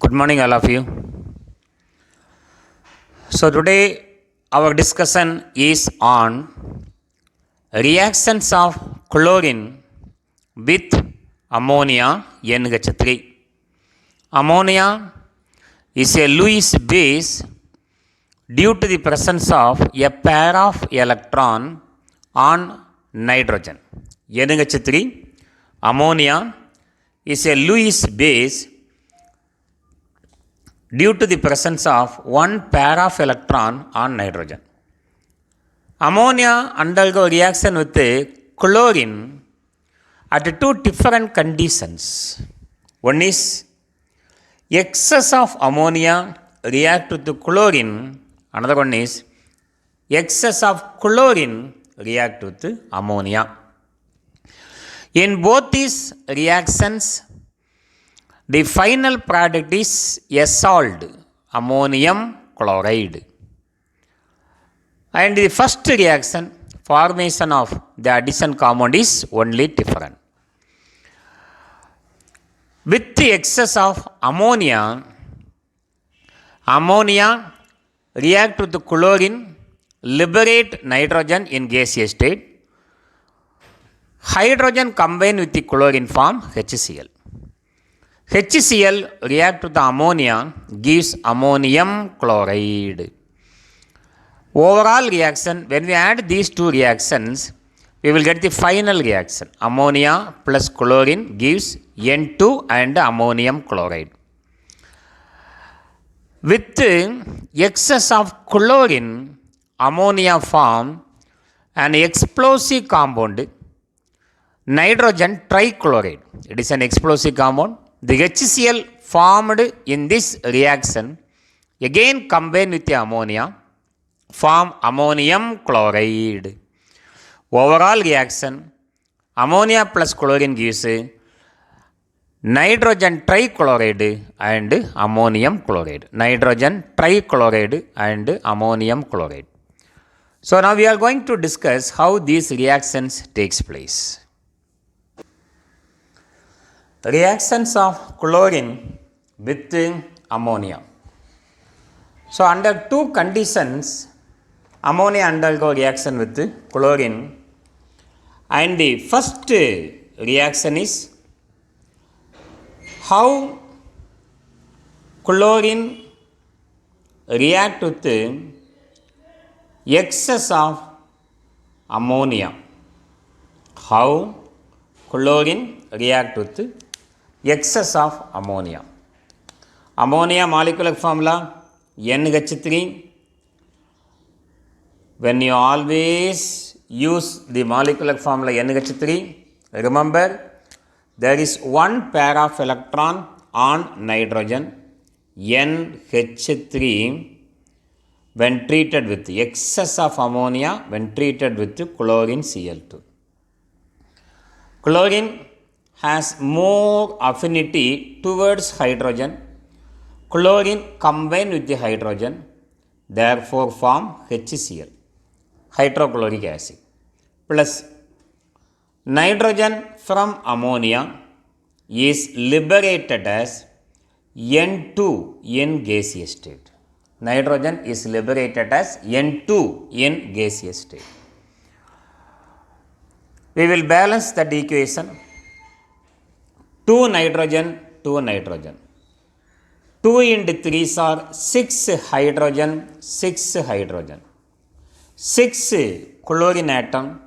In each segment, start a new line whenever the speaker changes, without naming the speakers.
Good morning, all of you. So, today our discussion is on reactions of chlorine with ammonia NH3. Ammonia is a Lewis base due to the presence of a pair of electron on nitrogen. NH3, ammonia is a Lewis base due to the presence of one pair of electron on nitrogen. Ammonia undergo reaction with chlorine at two different conditions. One is excess of ammonia react with chlorine. Another one is excess of chlorine react with ammonia. In both these reactions, the final product is a salt, ammonium chloride. And the first reaction, formation of the addition compound is only different. With the excess of ammonia, ammonia react with the chlorine, liberate nitrogen in gaseous state. Hydrogen combine with the chlorine form HCl. HCl react with the ammonia, gives ammonium chloride. Overall reaction, when we add these two reactions, we will get the final reaction. Ammonia plus chlorine gives N2 and ammonium chloride. With excess of chlorine, ammonia form an explosive compound, nitrogen trichloride. It is an explosive compound. The HCl formed in this reaction again combine with the ammonia, form ammonium chloride. Overall reaction, ammonia plus chlorine gives nitrogen trichloride and ammonium chloride. Nitrogen trichloride and ammonium chloride. So now we are going to discuss how these reactions takes place. Reactions of chlorine with ammonia. So under two conditions, ammonia undergo reaction with chlorine, and the first reaction is how chlorine react with excess of ammonia. How chlorine react with excess of ammonia. Ammonia molecular formula NH3. When you always use the molecular formula NH3, remember there is one pair of electron on nitrogen, NH3, when treated with excess of ammonia, when treated with chlorine Cl2. Chlorine has more affinity towards hydrogen. Chlorine combine with the hydrogen, therefore form HCl, hydrochloric acid, plus nitrogen from ammonia is liberated as N2 in gaseous state. Nitrogen is liberated as N2 in gaseous state. We will balance that equation. 2 nitrogen, 2 nitrogen. 2 into 3 are 6 hydrogen, 6 hydrogen. 6 chlorine atom,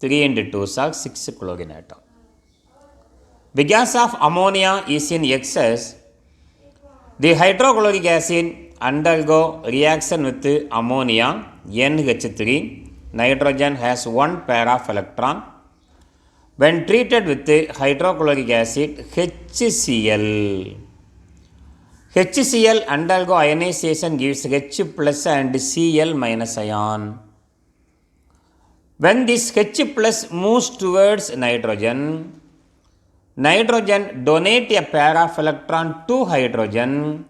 3 into 2 are 6 chlorine atom. Because of ammonia is in excess, the hydrochloric acid undergo reaction with ammonia, NH3. Nitrogen has one pair of electron. When treated with hydrochloric acid, HCl. HCl undergo ionization gives H plus and Cl minus ion. When this H plus moves towards nitrogen, nitrogen donate a pair of electron to hydrogen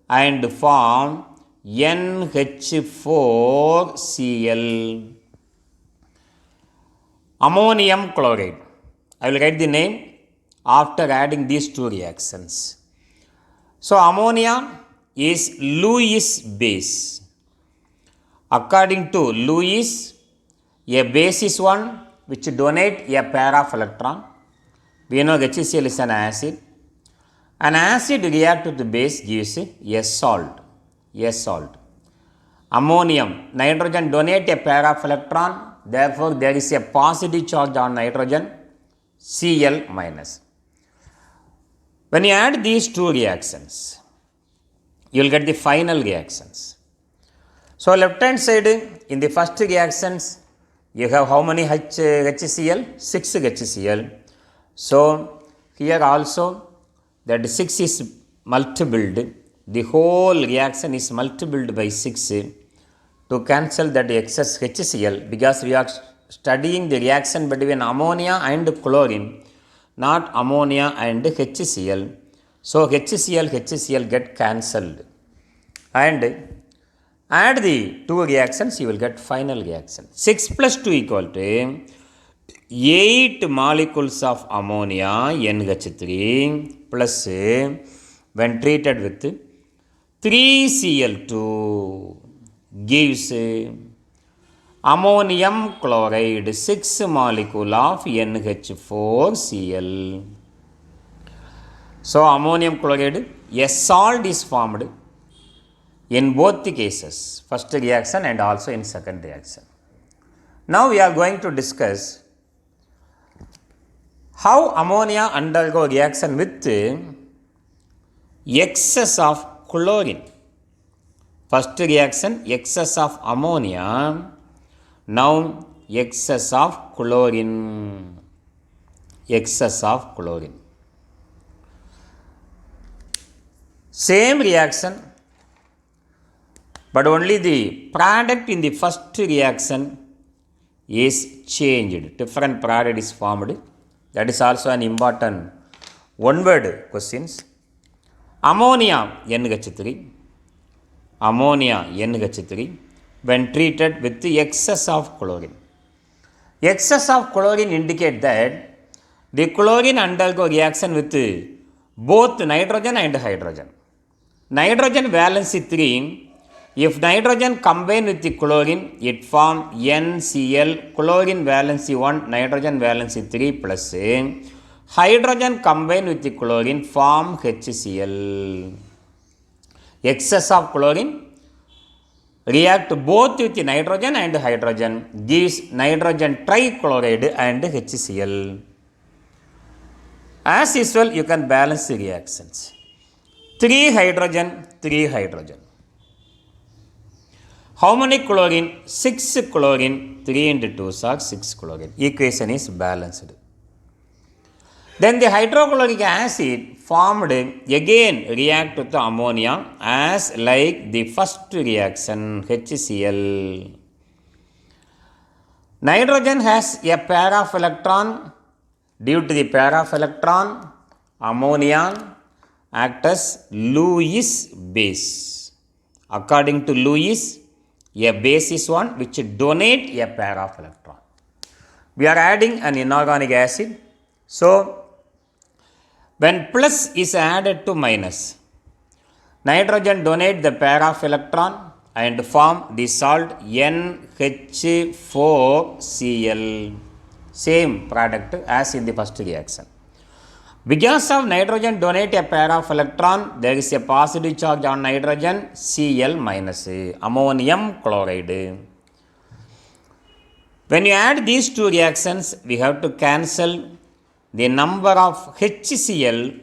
and form NH4Cl. Ammonium chloride. I will write the name after adding these two reactions. So ammonia is Lewis base. According to Lewis, a base is one which donate a pair of electron. We know HCl is an acid. An acid react with the base gives a salt. A salt. Ammonium, nitrogen donate a pair of electron. Therefore, there is a positive charge on nitrogen, Cl minus. When you add these two reactions, you will get the final reactions. So, left hand side in the first reactions, you have how many HCl? 6 HCl. So, here also that 6 is multiplied. The whole reaction is multiplied by 6 to cancel that excess HCl, because we are studying the reaction between ammonia and chlorine, not ammonia and HCl. So HCl get cancelled, and add the two reactions, you will get final reaction. 6 plus 2 equal to 8 molecules of ammonia NH3 plus, when treated with 3Cl2, gives ammonium chloride 6 molecule of NH4Cl. So ammonium chloride, a salt is formed in both the cases, first reaction and also in second reaction. Now we are going to discuss how ammonia undergo reaction with excess of chlorine. First reaction, excess of ammonia. Now excess of chlorine. Excess of chlorine. Same reaction, but only the product in the first reaction is changed. Different product is formed. That is also an important one-word questions. Ammonia NH3. Ammonia NH3 when treated with the excess of chlorine. Excess of chlorine indicate that the chlorine undergo reaction with both nitrogen and hydrogen. Nitrogen valency 3. If nitrogen combine with the chlorine, it form NCl, chlorine valency 1, nitrogen valency 3 plus. Hydrogen combine with the chlorine form HCl. Excess of chlorine react both with the nitrogen and hydrogen, gives nitrogen trichloride and HCl. As usual, you can balance the reactions. 3 hydrogen, 3 hydrogen. How many chlorine? 6 chlorine, 3 into 2 are 6 chlorine. Equation is balanced. Then the hydrochloric acid formed again react with the ammonia as like the first reaction, HCl. Nitrogen has a pair of electron. Due to the pair of electron, ammonia acts as Lewis base. According to Lewis, a base is one which donate a pair of electron. We are adding an inorganic acid. So, when plus is added to minus, nitrogen donate the pair of electron and form the salt NH4Cl. Same product as in the first reaction. Because of nitrogen donate a pair of electron, there is a positive charge on nitrogen, Cl minus, ammonium chloride. When you add these two reactions, we have to cancel the number of HCl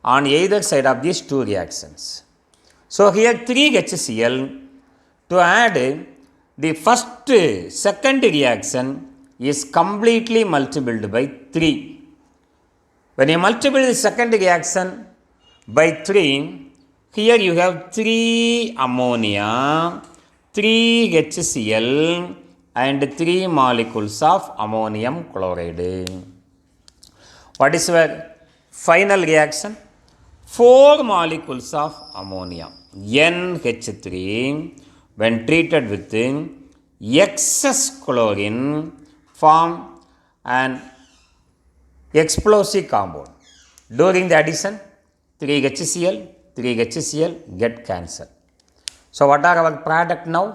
on either side of these two reactions. So here 3 HCl. To add the second reaction is completely multiplied by 3. When you multiply the second reaction by 3, here you have 3 ammonia, 3 HCl and 3 molecules of ammonium chloride. What is your final reaction? 4 molecules of ammonia, NH3, when treated with excess chlorine, form an explosive compound. During the addition, 3 HCl 3 HCl get cancelled. So what are our product now?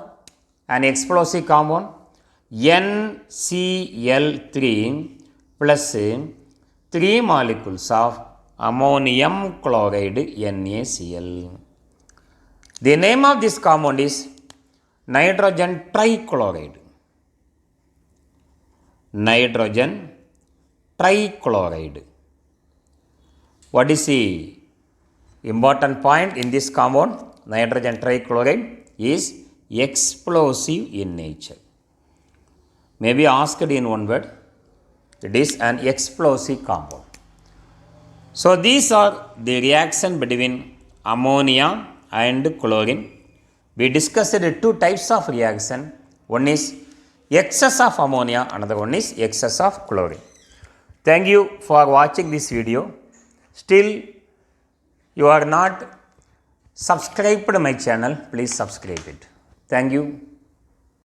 An explosive compound NCl3 plus 3 molecules of ammonium chloride NaCl. The name of this compound is nitrogen trichloride. Nitrogen trichloride. What is the important point in this compound? Nitrogen trichloride is explosive in nature. May be asked in one word. It is an explosive compound. So these are the reaction between ammonia and chlorine. We discussed two types of reaction. One is excess of ammonia, another one is excess of chlorine. Thank you for watching this video. Still you are not subscribed to my channel, please subscribe it. Thank you.